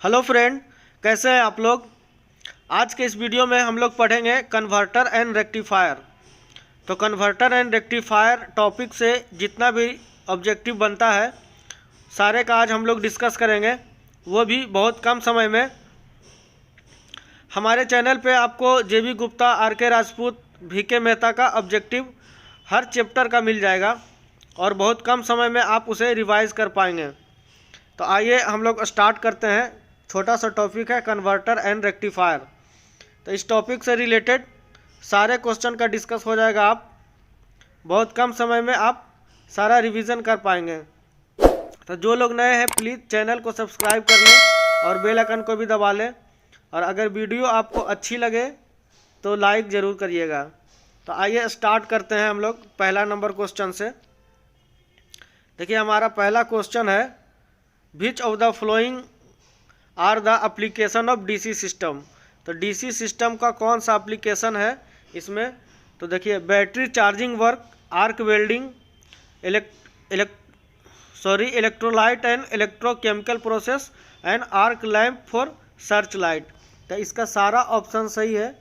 Hello friend, कैसे हैं आप लोग। आज के इस वीडियो में हम लोग पढ़ेंगे कन्वर्टर एंड रेक्टिफायर। तो कन्वर्टर एंड रेक्टिफायर टॉपिक से जितना भी ऑब्जेक्टिव बनता है सारे का आज हम लोग डिस्कस करेंगे, वो भी बहुत कम समय में। हमारे चैनल पे आपको जेबी गुप्ता, आर.के. राजपूत, वी.के. मेहता का ऑब्जेक्टिव हर चैप्टर का मिल जाएगा और बहुत कम समय में आप उसे रिवाइज कर पाएंगे। तो आइए हम लोग स्टार्ट करते हैं। छोटा सा टॉपिक है कन्वर्टर एंड रेक्टिफायर। तो इस टॉपिक से रिलेटेड सारे क्वेश्चन का डिस्कस हो जाएगा। आप बहुत कम समय में आप सारा रिवीजन कर पाएंगे। तो जो लोग नए हैं प्लीज़ चैनल को सब्सक्राइब कर लें और बेल आइकन को भी दबा लें। और अगर वीडियो आपको अच्छी लगे तो लाइक ज़रूर करिएगा। तो आइए स्टार्ट करते हैं हम लोग पहला नंबर क्वेश्चन से। देखिए हमारा पहला क्वेश्चन है, which of the flowing are the application of DC system. तो डीसी सिस्टम का कौन सा एप्लीकेशन है इसमें। तो देखिए battery charging work, arc welding, electrolyte and electrochemical process and arc lamp for search light. तो इसका सारा ऑप्शन सही है।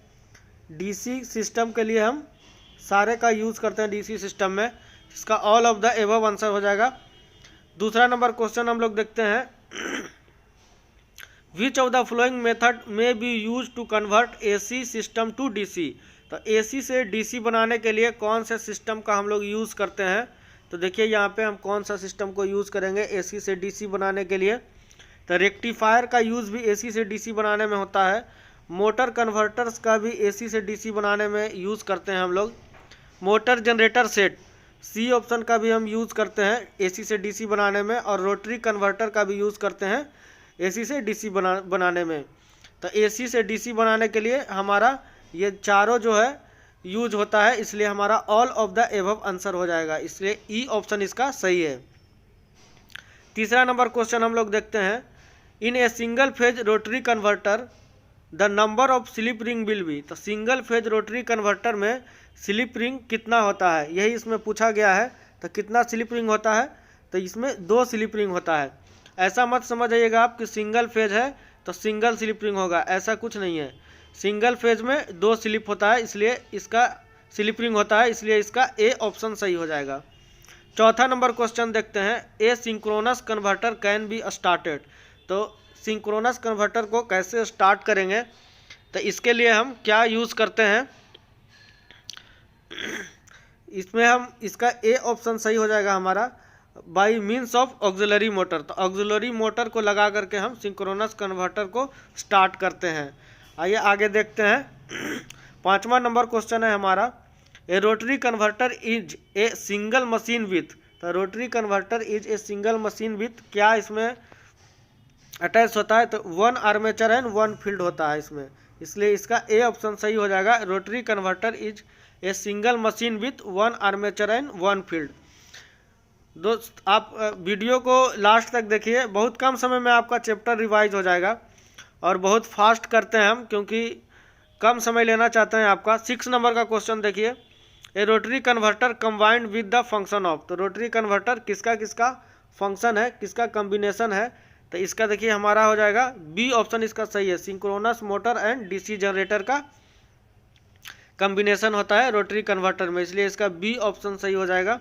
डीसी सिस्टम के लिए हम सारे का यूज़ करते हैं डीसी सिस्टम में। इसका all of the above answer हो जाएगा। दूसरा नंबर क्वेश्चन हम लोग देखते हैं, which of the following method में be use to convert AC system to DC. तो एसी से डीसी बनाने के लिए कौन से सिस्टम का हम लोग यूज़ करते हैं। तो देखिए यहाँ पे हम कौन सा सिस्टम को यूज़ करेंगे एसी से डीसी बनाने के लिए। तो रेक्टिफायर का यूज़ भी एसी से डीसी बनाने में होता है। मोटर कन्वर्टर्स का भी एसी से डीसी बनाने में यूज़ करते हैं हम लोग। Motor generator set, C option का भी हम यूज़ करते हैं एसी से डीसी बनाने में। और रोटरी कन्वर्टर का भी यूज़ करते हैं एसी से डीसी बनाने में। तो एसी से डीसी बनाने के लिए हमारा ये चारों जो है यूज होता है, इसलिए हमारा all of the above answer हो जाएगा। इसलिए ई ऑप्शन इसका सही है। तीसरा नंबर क्वेश्चन हम लोग देखते हैं, in a single phase rotary converter the number of slip ring will be. तो सिंगल फेज रोटरी कन्वर्टर में स्लिप रिंग कितना होता है, यही इसमें पूछा गया है। तो कितना स्लिप रिंग होता है। तो इसमें 2 स्लिप रिंग होता है। ऐसा मत समझिएगा आप कि सिंगल फेज है तो सिंगल स्लिप रिंग होगा, ऐसा कुछ नहीं है। सिंगल फेज में 2 स्लिप होता है, इसलिए इसका स्लिप रिंग होता है, इसलिए इसका ए ऑप्शन सही हो जाएगा। चौथा नंबर क्वेश्चन देखते हैं, a synchronous converter can be started. तो सिंक्रोनस कन्वर्टर को कैसे स्टार्ट करेंगे, तो इसके लिए हम क्या यूज़ करते हैं। इसमें हम इसका ए ऑप्शन सही हो जाएगा हमारा, by means of auxiliary motor. तो ऑक्सिलरी मोटर को लगा करके हम सिंक्रोनस कन्वर्टर को स्टार्ट करते हैं। आइए आगे देखते हैं। पांचवा नंबर क्वेश्चन है हमारा, a rotary converter is a single machine with. तो rotary converter is a single machine with क्या इसमें अटैच होता है। तो 1 आर्मेचर एंड 1 फील्ड होता है इसमें, इसलिए इसका ए ऑप्शन सही हो जाएगा। Rotary converter is a single machine with 1 armature and 1 field. दोस्त आप वीडियो को लास्ट तक देखिए, बहुत कम समय में आपका चैप्टर रिवाइज हो जाएगा। और बहुत फास्ट करते हैं हम क्योंकि कम समय लेना चाहते हैं आपका। 6 नंबर का क्वेश्चन देखिए, a rotary converter combined with the function of. तो रोटरी कन्वर्टर किसका किसका फंक्शन है, किसका कम्बिनेशन है। तो इसका देखिए हमारा हो जाएगा बी ऑप्शन इसका सही है। Synchronous motor and DC generator का कम्बिनेशन होता है रोटरी कन्वर्टर में, इसलिए इसका बी ऑप्शन सही हो जाएगा।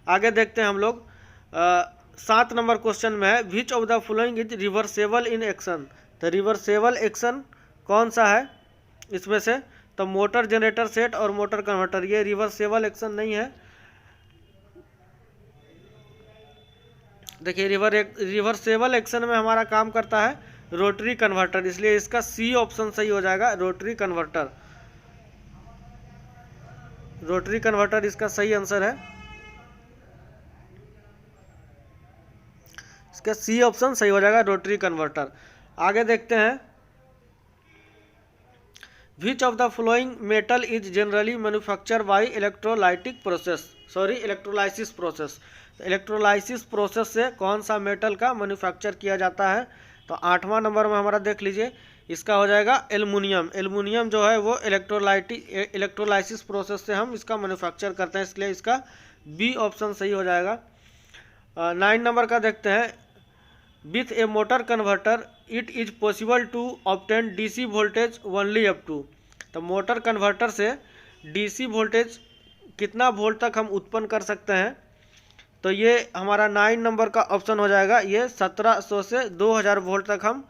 आगे देखते हैं हम लोग 7 नंबर क्वेश्चन में है, which of the following is reversible in action. तो रिवर्सेबल एक्शन कौन सा है इसमें से। तो मोटर जनरेटर सेट और मोटर कन्वर्टर, ये रिवर्सेबल एक्शन नहीं है। देखिए रिवर्सेबल एक्शन में हमारा काम करता है रोटरी कन्वर्टर, इसलिए इसका सी ऑप्शन सही हो जाएगा। रोटरी कन्वर्टर, रोटरी कन्वर्टर इसका सही आंसर है। इसका सी ऑप्शन सही हो जाएगा, रोटरी कन्वर्टर। आगे देखते हैं, which of the flowing metal is generally manufacture by electrolytic process, electrolysis process. Electrolysis process से कौन सा मेटल का मैन्युफैक्चर किया जाता है। तो 8वां नंबर में हमारा देख लीजिए, इसका हो जाएगा एल्युमिनियम। एल्युमिनियम जो है वो इलेक्ट्रोलाइसिस प्रोसेस से हम इसका मैन्युफैक्चर करते हैं, इसलिए इसका बी ऑप्शन सही हो जाएगा। 9 नंबर का देखते हैं, with a motor converter it is possible to obtain DC voltage only up to. तो मोटर कन्वर्टर से डीसी वोल्टेज कितना वोल्ट तक हम उत्पन्न कर सकते हैं, तो ये हमारा 9 नंबर का ऑप्शन हो जाएगा। ये 1700 से 2000 वोल्ट तक हम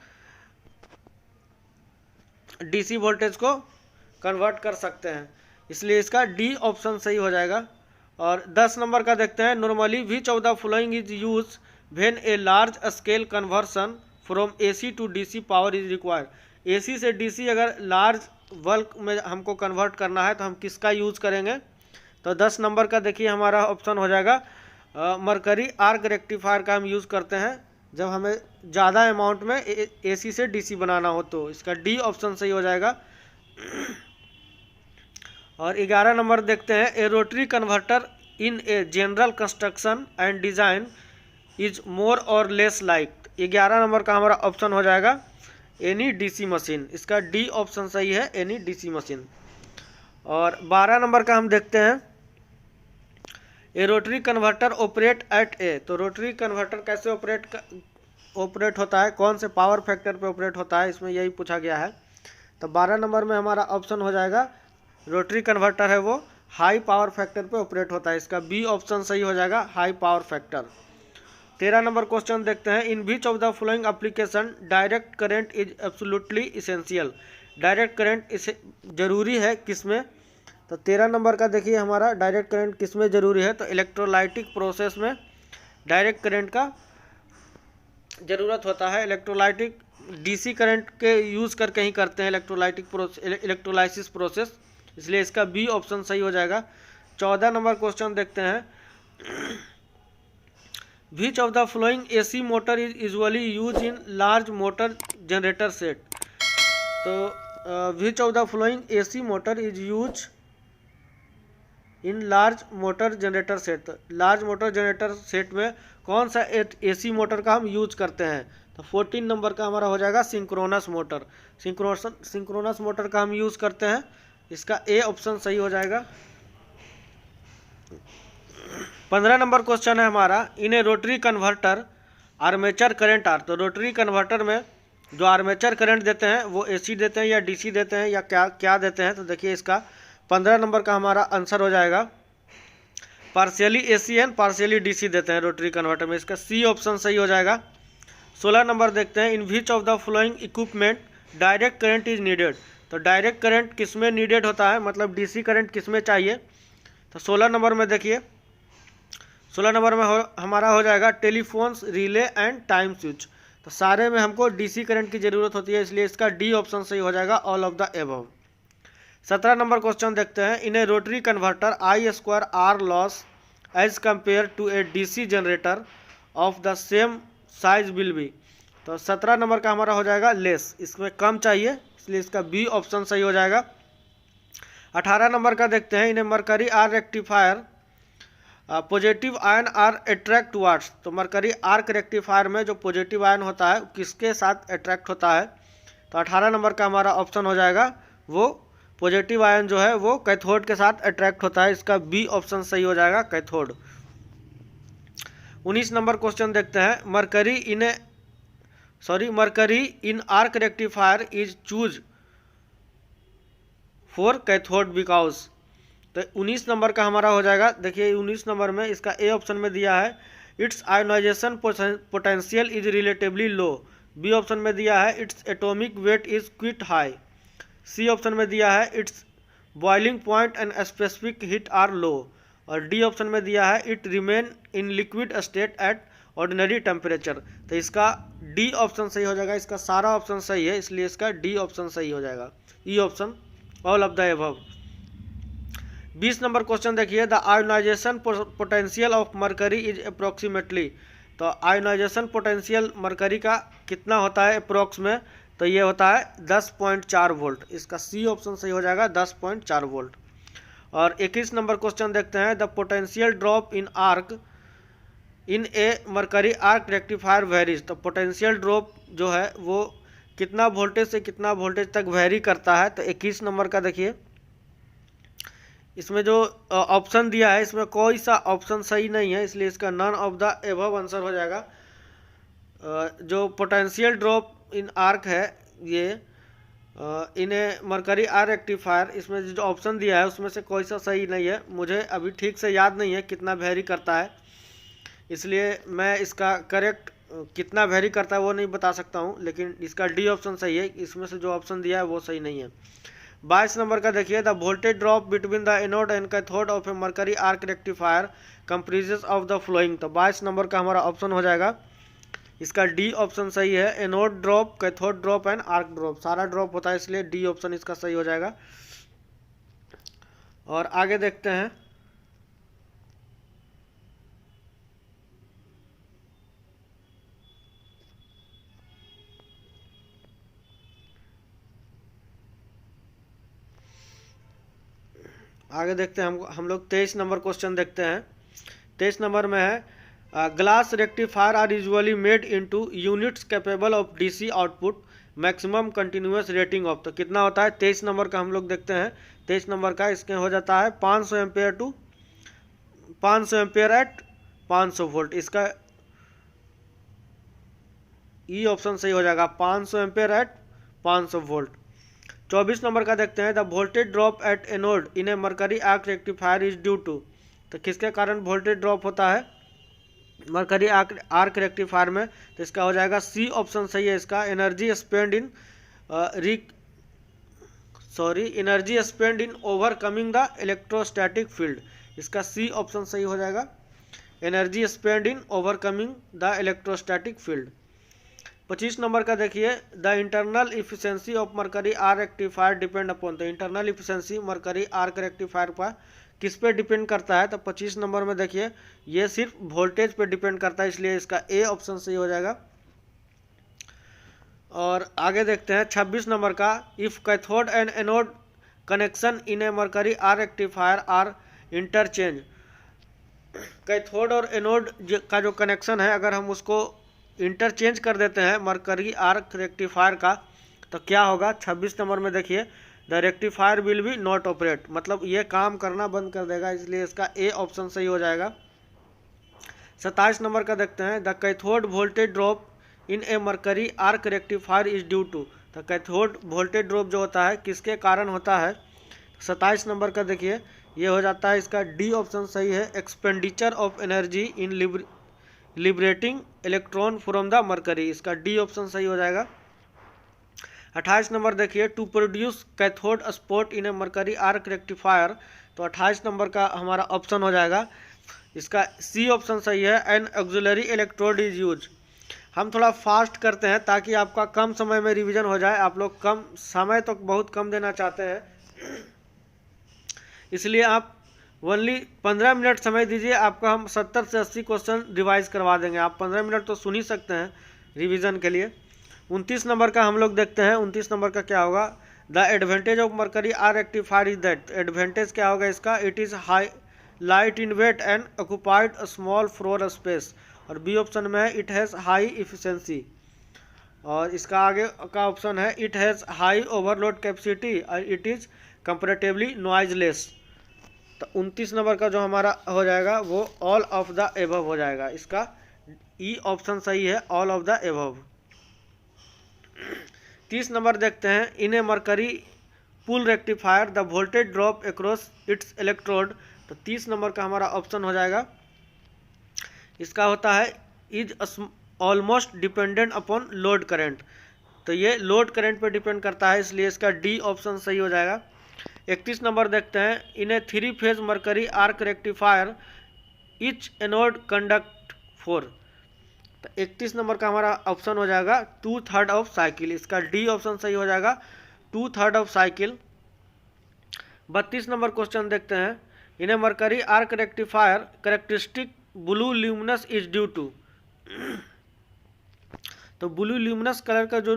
डीसी वोल्टेज को कन्वर्ट कर सकते हैं, इसलिए इसका डी ऑप्शन सही हो जाएगा। और 10 नंबर का देखते हैं, normally which of the following is use when a large scale conversion from AC to DC power is required. AC से डीसी अगर लार्ज बल्क में हमको कन्वर्ट करना है तो हम किसका यूज करेंगे, तो 10 नंबर का देखिए हमारा ऑप्शन हो जाएगा मरकरी आर्क रेक्टिफायर का हम यूज़ करते हैं जब हमें ज़्यादा अमाउंट में एसी से डीसी बनाना हो, तो इसका डी ऑप्शन सही हो जाएगा। और 11 नंबर देखते हैं, a rotary converter in a general construction and design is more or less like. 11 number का हमारा ऑप्शन हो जाएगा एनी डीसी मशीन, इसका डी ऑप्शन सही है, एनी डीसी मशीन। और 12 नंबर का हम देखते हैं, a rotary converter operate at ए। तो रोटरी कन्वर्टर कैसे ऑपरेट होता है, कौन से पावर फैक्टर पे ऑपरेट होता है, इसमें यही पूछा गया है। तो 12 नंबर में हमारा ऑप्शन हो जाएगा रोटरी कन्वर्टर है वो हाई पावर फैक्टर पे ऑपरेट होता है, इसका बी ऑप्शन सही हो जाएगा, high power factor. 13 number question देखते हैं, in which of the following application direct current is absolutely essential. Direct current इसे जरूरी है किसमें, तो 13 नंबर का देखिए हमारा डायरेक्ट करंट किसमें ज़रूरी है, तो इलेक्ट्रोलाइटिक प्रोसेस में डायरेक्ट करंट का ज़रूरत होता है। इलेक्ट्रोलाइटिक डीसी करंट के यूज़ करके ही करते हैं इलेक्ट्रोलाइसिस प्रोसेस, इसलिए इसका बी ऑप्शन सही हो जाएगा। 14 नंबर क्वेश्चन देखते हैं, which of the following AC motor is usually use in large motor generator set. तो which of the following AC motor is use in large motor generator set. Large motor generator set में कौन सा AC motor का हम use करते हैं, तो 14 number का हमारा हो जाएगा सिंक्रोनस मोटर। सिंक्रोनस मोटर का हम यूज करते हैं, इसका ए ऑप्शन सही हो जाएगा। 15 नंबर क्वेश्चन है हमारा, in a rotary converter armature current are. तो रोटरी कन्वर्टर में जो आर्मेचर करंट देते हैं वो एसी देते हैं या डीसी देते हैं या क्या देते हैं, तो देखिए इसका 15 नंबर का हमारा आंसर हो जाएगा partially AC and partially DC देते हैं रोटरी कन्वर्टर में, इसका सी ऑप्शन सही हो जाएगा। 16 नंबर देखते हैं, in which of the following equipment direct current is needed. तो डायरेक्ट करंट किसमें नीडेड होता है, मतलब डीसी करंट किसमें चाहिए, तो 16 नंबर में देखिए 16 नंबर में हमारा हो जाएगा telephones, relay and time switch. तो सारे में हमको डीसी करंट की ज़रूरत होती है, इसलिए इसका डी ऑप्शन सही हो जाएगा, all of the above. 17 number question देखते हैं, in a rotary converter I square R loss as compare to a DC generator of the same size will be. तो 17 नंबर का हमारा हो जाएगा लेस, इसमें कम चाहिए, इसलिए इसका बी ऑप्शन सही हो जाएगा। 18 नंबर का देखते हैं, in a mercury arc rectifier positive ion are attract towards. तो मरकरी आर्क रेक्टिफायर में जो पॉजिटिव आयन होता है किसके साथ अट्रैक्ट होता है, तो 18 नंबर का हमारा ऑप्शन हो जाएगा वो पॉजिटिव आयन जो है वो कैथोड के साथ अट्रैक्ट होता है, इसका बी ऑप्शन सही हो जाएगा, कैथोड। 19 नंबर क्वेश्चन देखते हैं, mercury in arc rectifier is choose for cathode because. तो 19 नंबर का हमारा हो जाएगा, देखिए 19 नंबर में इसका ए ऑप्शन में दिया है its ionization potential is relatively low. B option में दिया है its atomic weight is quite high. C option में दिया है its boiling point and specific heat are low. और डी ऑप्शन में दिया है it remain in liquid state at ordinary temperature. तो इसका डी ऑप्शन सही हो जाएगा, इसका सारा ऑप्शन सही है, इसलिए इसका डी ऑप्शन सही हो जाएगा, E option all of the above. 20 number question देखिए, the ionization potential of mercury is approximately. तो आयोनाइजेशन पोटेंशियल मरकरी का कितना होता है अप्रोक्स में, तो ये होता है 10.4 वोल्ट, इसका सी ऑप्शन सही हो जाएगा 10.4 वोल्ट। और 21 नंबर क्वेश्चन देखते हैं, the potential drop in arc in a mercury arc rectifier varies. तो पोटेंशियल ड्रॉप जो है वो कितना वोल्टेज से कितना वोल्टेज तक वेरी करता है, तो 21 नंबर का देखिए इसमें जो ऑप्शन दिया है इसमें कोई सा ऑप्शन सही नहीं है, इसलिए इसका none of the above answer हो जाएगा। जो पोटेंशियल ड्रॉप इन आर्क है ये इन्हें मरकरी आर रेक्टिफायर, इसमें जो ऑप्शन दिया है उसमें से कोई सा सही नहीं है। मुझे अभी ठीक से याद नहीं है कितना वेरी करता है, इसलिए मैं इसका करेक्ट कितना वेरी करता है वो नहीं बता सकता हूँ, लेकिन इसका डी ऑप्शन सही है। इसमें से जो ऑप्शन दिया है वो सही नहीं है। 22 नंबर का देखिए, the voltage drop between the anode and cathode of a mercury arc rectifier comprises of the following. तो 22 नंबर का हमारा ऑप्शन हो जाएगा, इसका डी ऑप्शन सही है। Anode drop, cathode drop and arc drop, सारा ड्रॉप होता है, इसलिए डी ऑप्शन इसका सही हो जाएगा। और आगे देखते हैं, हम लोग 23 नंबर क्वेश्चन देखते हैं। 23 नंबर में है, glass rectifier are usually made into units capable of DC output maximum continuous rating of. तो कितना होता है 23 नंबर का हम लोग देखते हैं। 23 नंबर का इसके हो जाता है 500 ampere to 500 ampere at 500 volt. इसका ई ऑप्शन सही हो जाएगा, 500 एम्पेयर एट 500 वोल्ट। 24 नंबर का देखते हैं, the voltage drop at anode in a mercury arc rectifier is due to. तो किसके कारण वोल्टेज ड्रॉप होता है मरकरी आर्क रेक्टिफायर में? तो इसका हो जाएगा सी ऑप्शन सही है इसका, energy spend in overcoming the electrostatic field. इसका सी ऑप्शन सही हो जाएगा, energy spend in overcoming the electrostatic field. 25 number का देखिए, the internal efficiency of mercury arc rectifier depend upon. तो internal efficiency mercury arc rectifier पर किस पे डिपेंड करता है? तो 25 नंबर में देखिए ये सिर्फ वोल्टेज पे डिपेंड करता है, इसलिए इसका ए ऑप्शन सही हो जाएगा। और आगे देखते हैं 26 नंबर का, if cathode and anode connection in a mercury arc rectifier are interchange. Cathode और एनोड का जो कनेक्शन है अगर हम उसको इंटरचेंज कर देते हैं मरकरी आर्क रेक्टिफायर का, तो क्या होगा? 26 नंबर में देखिए, the rectifier will be not operate, मतलब ये काम करना बंद कर देगा, इसलिए इसका ए ऑप्शन सही हो जाएगा। 27 नंबर का देखते हैं, the cathode voltage drop in a mercury arc rectifier is due to. तो कैथोड वोल्टेज ड्रॉप जो होता है किसके कारण होता है? 27 नंबर का देखिए ये हो जाता है, इसका डी ऑप्शन सही है, expenditure of energy in liberating electron from the mercury. इसका डी ऑप्शन सही हो जाएगा। 28 नंबर देखिए, to produce cathode spot in a mercury arc rectifier. तो 28 नंबर का हमारा ऑप्शन हो जाएगा, इसका सी ऑप्शन सही है, N auxiliary electrode is use. हम थोड़ा फास्ट करते हैं ताकि आपका कम समय में रिवीजन हो जाए। आप लोग कम समय तो बहुत कम देना चाहते हैं, इसलिए आप ओनली 15 मिनट समय दीजिए, आपका हम 70 से 80 क्वेश्चन रिवाइज करवा देंगे। आप 15 मिनट तो सुन ही सकते हैं रिवीजन के लिए। 29 नंबर का हम लोग देखते हैं। 29 नंबर का क्या होगा? The advantage of mercury arc rectifier is that. Advantage क्या होगा इसका? It is high light in weight and occupied a small floor space. और बी ऑप्शन में है, इट हैज़ हाई इफिशिएंसी। और इसका आगे का ऑप्शन है, it has high overload capacity और इट इज़ कंपैरेटिवली नॉइजलेस। तो 29 नंबर का जो हमारा हो जाएगा वो ऑल ऑफ द एबव हो जाएगा। इसका ई ऑप्शन सही है, all of the above. 30 number देखते हैं, in a mercury pool rectifier the voltage drop across its electrode. तो 30 नंबर का हमारा ऑप्शन हो जाएगा, इसका होता है is almost dependent upon load current. तो ये लोड करंट पर डिपेंड करता है, इसलिए इसका डी ऑप्शन सही हो जाएगा। 31 नंबर देखते हैं, in A 3 phase mercury arc rectifier etch anode conduct 4। तो 31 नंबर का हमारा ऑप्शन हो जाएगा 2/3 ऑफ साइकिल। इसका डी ऑप्शन सही हो जाएगा, 2/3 ऑफ साइकिल। 32 नंबर क्वेश्चन देखते हैं, in a mercury arc rectifier characteristic blue luminous is due to. तो ब्लू ल्यूमिनस कलर का जो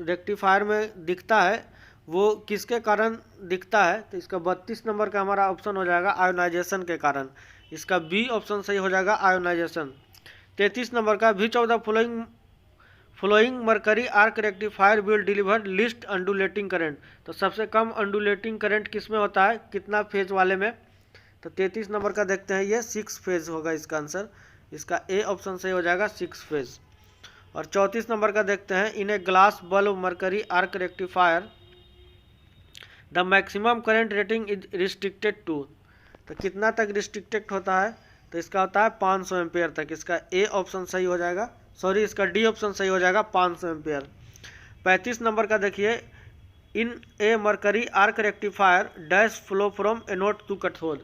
रेक्टिफायर में दिखता है वो किसके कारण दिखता है? तो इसका 32 नंबर का हमारा ऑप्शन हो जाएगा आयोनाइजेशन के कारण। इसका बी ऑप्शन सही हो जाएगा, आयोनाइजेशन। 33 नंबर का, विच of the flowing mercury arc rectifier will deliver list undulating current. तो सबसे कम अंडुलेटिंग करंट किस में होता है, कितना फेज वाले में? तो 33 नंबर का देखते हैं, ये 6 फेज होगा इसका आंसर। इसका ए ऑप्शन सही हो जाएगा 6 फेज। और 34 नंबर का देखते हैं, in a glass bulb mercury arc rectifier the maximum current rating is restricted to. तो कितना तक रिस्ट्रिक्टेड होता है, तो इसका होता है 500 एम्पेयर तक। इसका ए ऑप्शन सही हो जाएगा, सॉरी इसका डी ऑप्शन सही हो जाएगा 500 एम्पेयर। 35 नंबर का देखिए, in a mercury arc rectifier dash flow from anode to cathode.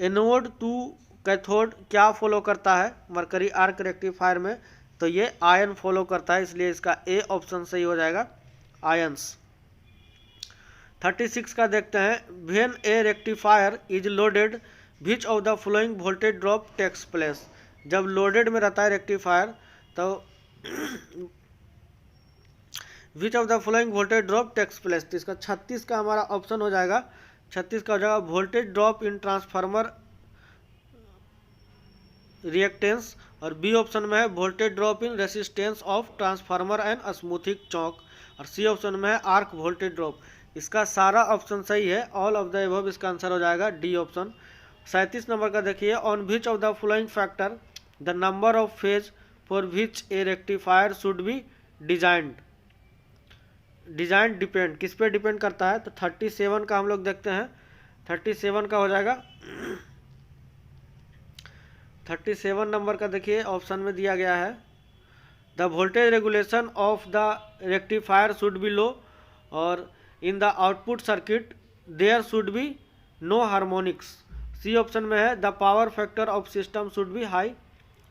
Anode to cathode क्या फॉलो करता है मरकरी आर्क रेक्टिफायर में, तो ये आयन फॉलो करता है, इसलिए इसका ए ऑप्शन सही हो जाएगा आयंस। 36 का देखते हैं, when a rectifier is loaded which of the flowing voltage drop takes place. जब लोडेड में रहता है रेक्टिफायर तो which of the flowing voltage drop takes place. तो इसका 36 का हमारा ऑप्शन हो जाएगा, 36 का हो जाएगा voltage drop in transformer reactance, और बी ऑप्शन में है voltage drop in resistance of transformer and smoothing choke, और सी ऑप्शन में है आर्क वोल्टेज ड्रॉप। इसका सारा ऑप्शन सही है, ऑल ऑफ द एबव इसका आंसर हो जाएगा डी ऑप्शन। 37 नंबर का देखिए, on which of the following factor the number of phase for which a rectifier should B designed. Design depend, किस पे डिपेंड करता है, तो 37 का हम लोग देखते हैं। 37 का हो जाएगा 37 नंबर का देखिए ऑप्शन में दिया गया है, the voltage regulation of the rectifier should be low, और in the output circuit there should be no harmonics. C option में है the power factor of system should be high,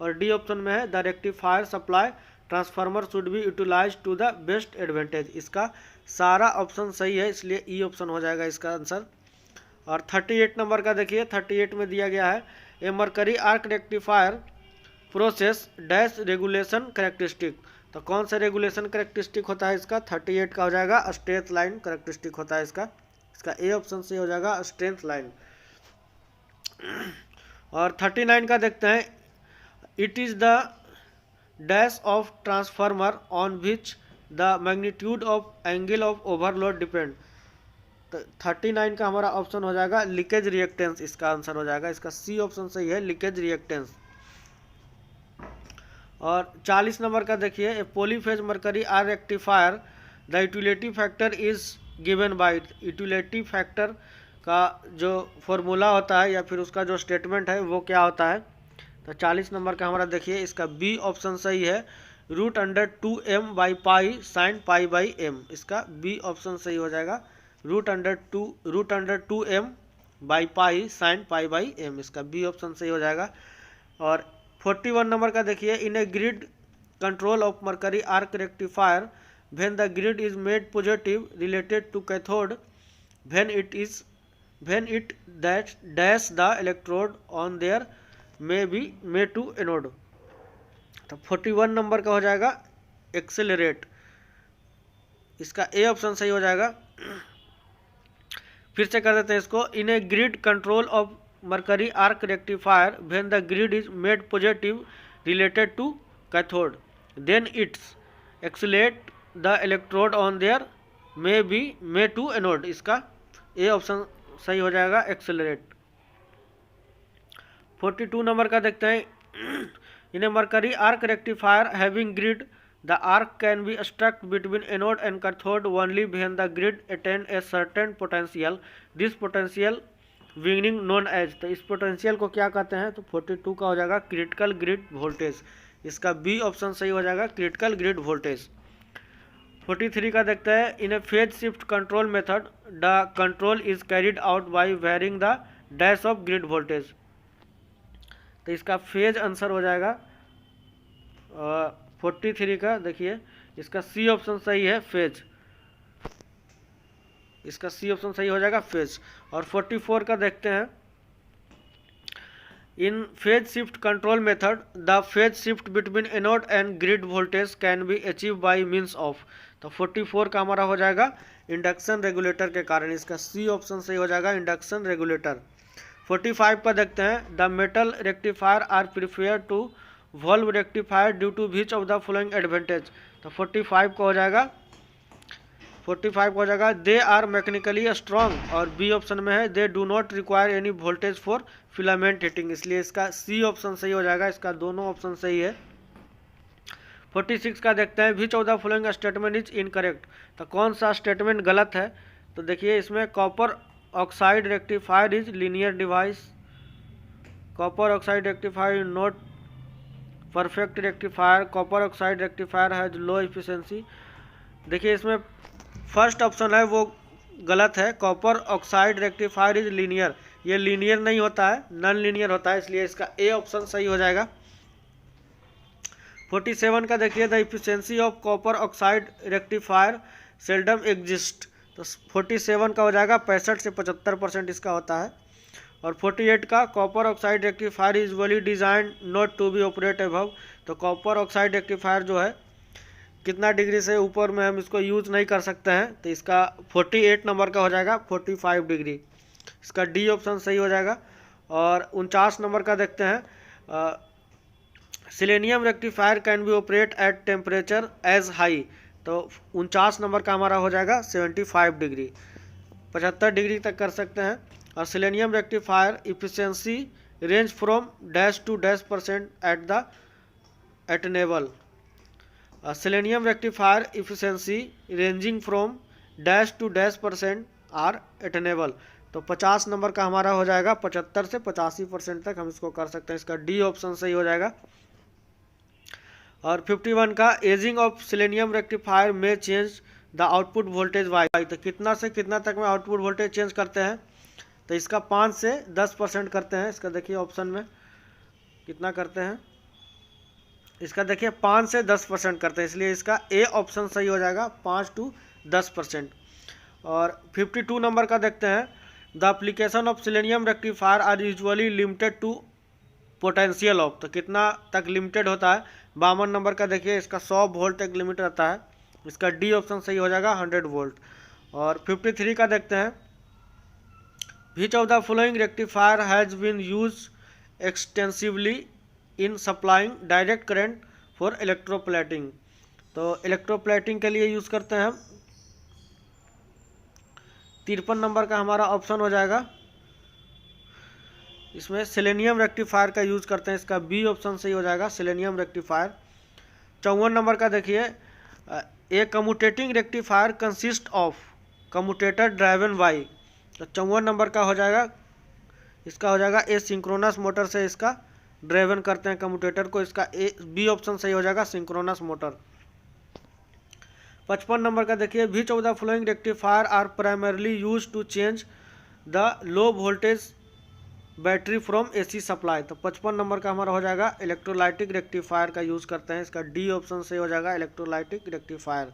और डी ऑप्शन में है the rectifier supply transformer should be utilize to the best advantage. इसका सारा option सही है, इसलिए ई ऑप्शन हो जाएगा इसका आंसर। और 38 नंबर का देखिए, 38 में दिया गया है, a mercury arc rectifier process dash regulation characteristic. तो कौन सा रेगुलेशन कैरेक्टरिस्टिक होता है इसका, 38 का हो जाएगा स्ट्रेट लाइन कैरेक्टरिस्टिक होता है इसका ए ऑप्शन से हो जाएगा स्ट्रेट लाइन। और 39 का देखते हैं, it is the dash of transformer on which the magnitude of angle of overload depend. तो 39 का हमारा ऑप्शन हो जाएगा लीकेज रिएक्टेंस, इसका आंसर हो जाएगा, इसका सी ऑप्शन सही है लीकेज रिएक्टेंस। और 40 नंबर का देखिए, a polyphase mercury arc rectifier the utility factor is given by. Utility factor का जो फॉर्मूला होता है या फिर उसका जो स्टेटमेंट है वो क्या होता है, तो 40 नंबर का हमारा देखिए इसका बी ऑप्शन सही है, √2m by pi sine pi by M. इसका बी ऑप्शन सही हो जाएगा, √2m by pi sine pi by M. इसका बी ऑप्शन सही हो जाएगा। और 41 नंबर का देखिए, in a grid control of mercury arc rectifier when the grid is made positive related to cathode when it dash the electrode on their way to anode. तो 41 number का हो जाएगा एक्सेलरेट, इसका ए ऑप्शन सही हो जाएगा। फिर से कर देते हैं इसको, in a grid control of mercury arc rectifier when the grid is made positive related to cathode then its accelerate the electrode on their way to anode. इसका ए ऑप्शन सही हो जाएगा एक्सेलरेट। 42 नंबर का देखते हैं, in a mercury arc rectifier having grid the arc can be struck between anode and cathode only when the grid attain a certain potential, this potential being known as. तो इस potential को क्या कहते हैं, तो 42 का हो जाएगा क्रिटिकल ग्रिड वोल्टेज। इसका बी ऑप्शन सही हो जाएगा क्रिटिकल ग्रिड वोल्टेज। 43 का देखते हैं, in a phase shift control method the control is carried out by varying the dash of grid voltage. तो इसका फेज आंसर हो जाएगा 43 का देखिए इसका सी ऑप्शन सही है फेज, इसका सी ऑप्शन सही हो जाएगा फेज। और 44 का देखते हैं, in phase shift control method the phase shift between anode and grid voltage can be achieve by means of. तो 44 का हमारा हो जाएगा इंडक्शन रेगुलेटर के कारण, इसका सी ऑप्शन सही हो जाएगा इंडक्शन रेगुलेटर। 45 पर देखते हैं, the metal rectifier are prefer to valve rectifier due to which of the following advantage. तो 45 का हो जाएगा 45 हो जाएगा दे आर मैकेनिकली स्ट्रॉन्ग, और बी ऑप्शन में है they do not require any voltage for filament heating, इसलिए इसका सी ऑप्शन सही हो जाएगा। इसका दोनों ऑप्शन सही है। 46 का देखते हैं which of the following statement is incorrect, तो कौन सा स्टेटमेंट गलत है। तो देखिए इसमें copper oxide rectifier is linear device, copper oxide rectifier not perfect rectifier, copper oxide rectifier has low efficiency. देखिए इसमें फर्स्ट ऑप्शन है वो गलत है, copper oxide rectifier is linear, ये लीनियर नहीं होता है, नॉन लीनियर होता है, इसलिए इसका ए ऑप्शन सही हो जाएगा। 47 का देखिए the efficiency of copper oxide rectifier seldom exist, तो 47 का हो जाएगा 65 से 75% इसका होता है। और 48 का copper oxide rectifier is usually design not to be operate above, तो कॉपर ऑक्साइड रेक्टिफायर जो है कितना डिग्री से ऊपर में हम इसको यूज नहीं कर सकते हैं, तो इसका 48 नंबर का हो जाएगा 45 डिग्री, इसका डी ऑप्शन सही हो जाएगा। और 49 नंबर का देखते हैं selenium rectifier can be operate at temperature as high, तो 49 नंबर का हमारा हो जाएगा 75 डिग्री, 75 डिग्री तक कर सकते हैं। और selenium rectifier efficiency range from dash to dash % at the attainable, selenium rectifier efficiency ranging from dash to dash % are attainable, तो 50 नंबर का हमारा हो जाएगा 75 से 85% तक हम इसको कर सकते हैं, इसका डी ऑप्शन सही हो जाएगा। और 51 का एजिंग ऑफ सिलेनियम रेक्टिफायर में change the output voltage by, तो कितना से कितना तक में आउटपुट वोल्टेज चेंज करते हैं, तो इसका 5 से 10% करते हैं। इसका देखिए ऑप्शन में कितना करते हैं, इसका देखिए 5 से 10% करते हैं, इसलिए इसका ए ऑप्शन सही हो जाएगा 5 to 10%। और 52 नंबर का देखते हैं the application of selenium rectifier are usually limited to potential of, तो कितना तक लिमिटेड होता है। 52 नंबर का देखिए इसका 100 वोल्ट तक लिमिट रहता है, इसका डी ऑप्शन सही हो जाएगा 100 वोल्ट। और 53 का देखते हैं which of the following rectifier has been use extensively in supplying direct current for electroplating, तो इलेक्ट्रोप्लेटिंग के लिए यूज करते हैं हम। 53 नंबर का हमारा ऑप्शन हो जाएगा, इसमें सेलेनियम रेक्टिफायर का यूज करते हैं, इसका बी ऑप्शन सही हो जाएगा सेलेनियम रेक्टिफायर। 54 नंबर का देखिए a commutating rectifier consist of commutator driven by, तो 54 नंबर का हो जाएगा, इसका हो जाएगा ए सिंक्रोनस मोटर से इसका ड्राइवन करते हैं कम्यूटेटर को, इसका ए बी ऑप्शन सही हो जाएगा सिंक्रोनस मोटर। 55 नंबर का देखिए which of the following rectifier are primarily use to change the low voltage battery from AC supply, तो 55 नंबर का हमारा हो जाएगा इलेक्ट्रोलाइटिक रेक्टिफायर का यूज करते हैं, इसका डी ऑप्शन से हो जाएगा इलेक्ट्रोलाइटिक रेक्टिफायर।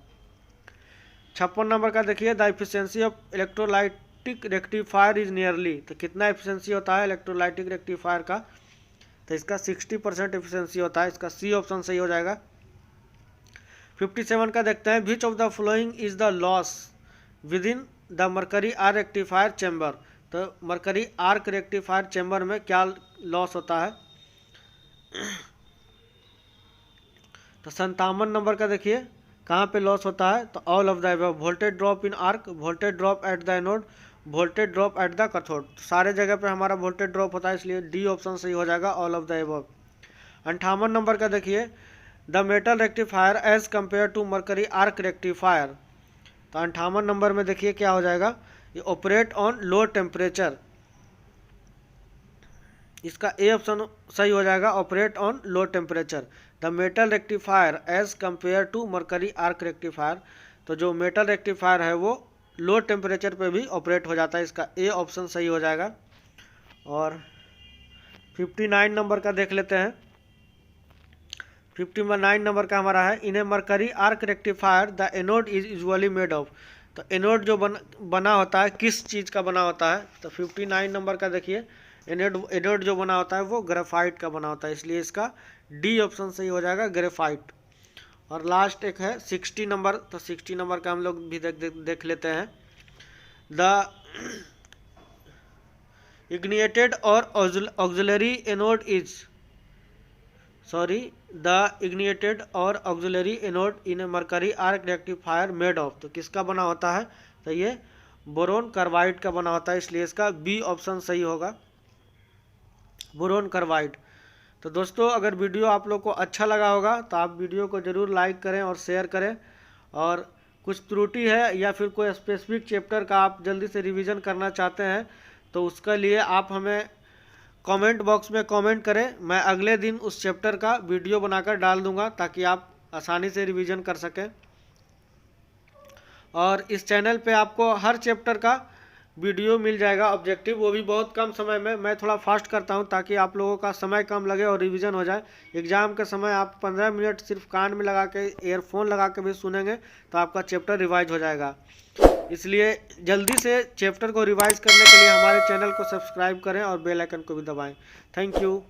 56 नंबर का देखिए the efficiency of electrolytic rectifier is nearly, तो कितना एफिशिएंसी होता है इलेक्ट्रोलाइटिक रेक्टिफायर का, तो इसका 60% एफिशिएंसी होता है, इसका सी ऑप्शन सही हो जाएगा। 57 का देखते हैं which of the following is the loss within the mercury arc rectifier chamber, तो मरकरी आर्क रेक्टिफायर चैम्बर में क्या लॉस होता है। तो 57 नंबर का देखिए कहाँ पे लॉस होता है, तो all of the above, voltage drop in arc, voltage drop at the anode, voltage drop at the cathode, सारे जगह पे हमारा वोल्टेज ड्रॉप होता है, इसलिए डी ऑप्शन सही हो जाएगा all of the above. 58 number का देखिए the metal rectifier as compare to mercury arc rectifier, तो 58 नंबर में देखिए क्या हो जाएगा, ये ऑपरेट ऑन लो टेम्परेचर, इसका ए ऑप्शन सही हो जाएगा operate on low temperature. The metal rectifier as compare to mercury arc rectifier, तो जो मेटल रेक्टिफायर है वो लो टेम्परेचर पे भी ऑपरेट हो जाता है, इसका ए ऑप्शन सही हो जाएगा। और 59 नंबर का देख लेते हैं, 59 नंबर का हमारा है in a mercury arc rectifier the anode is usually made of, तो एनोड जो बना होता है किस चीज़ का बना होता है, तो 59 नंबर का देखिए एनोड जो बना होता है वो ग्रेफाइट का बना होता है, इसलिए इसका डी ऑप्शन सही हो जाएगा ग्रेफाइट। और लास्ट एक है 60 नंबर, तो 60 नंबर का हम लोग भी देख लेते हैं द इग्निएटेड और auxiliary anode is the ignited और auxiliary anode in mercury arc rectifier made of, तो किसका बना होता है, तो ये बोरोन कार्बाइड का बना होता है, इसलिए इसका बी ऑप्शन सही होगा, बोरोन कार्बाइड। तो दोस्तों अगर वीडियो आप लोग को अच्छा लगा होगा तो आप वीडियो को ज़रूर लाइक करें और शेयर करें, और कुछ त्रुटि है या फिर कोई स्पेसिफिक चैप्टर का आप जल्दी से रिवीजन करना चाहते हैं तो उसके लिए आप हमें कमेंट बॉक्स में कमेंट करें, मैं अगले दिन उस चैप्टर का वीडियो बनाकर डाल दूंगा ताकि आप आसानी से रिवीजन कर सकें। और इस चैनल पे आपको हर चैप्टर का वीडियो मिल जाएगा ऑब्जेक्टिव, वो भी बहुत कम समय में। मैं थोड़ा फास्ट करता हूँ ताकि आप लोगों का समय कम लगे और रिवीजन हो जाए। एग्ज़ाम के समय आप 15 मिनट सिर्फ कान में लगा के ईयरफोन लगा के भी सुनेंगे तो आपका चैप्टर रिवाइज हो जाएगा। इसलिए जल्दी से चैप्टर को रिवाइज करने के लिए हमारे चैनल को सब्सक्राइब करें और बेल आइकन को भी दबाएं। Thank you.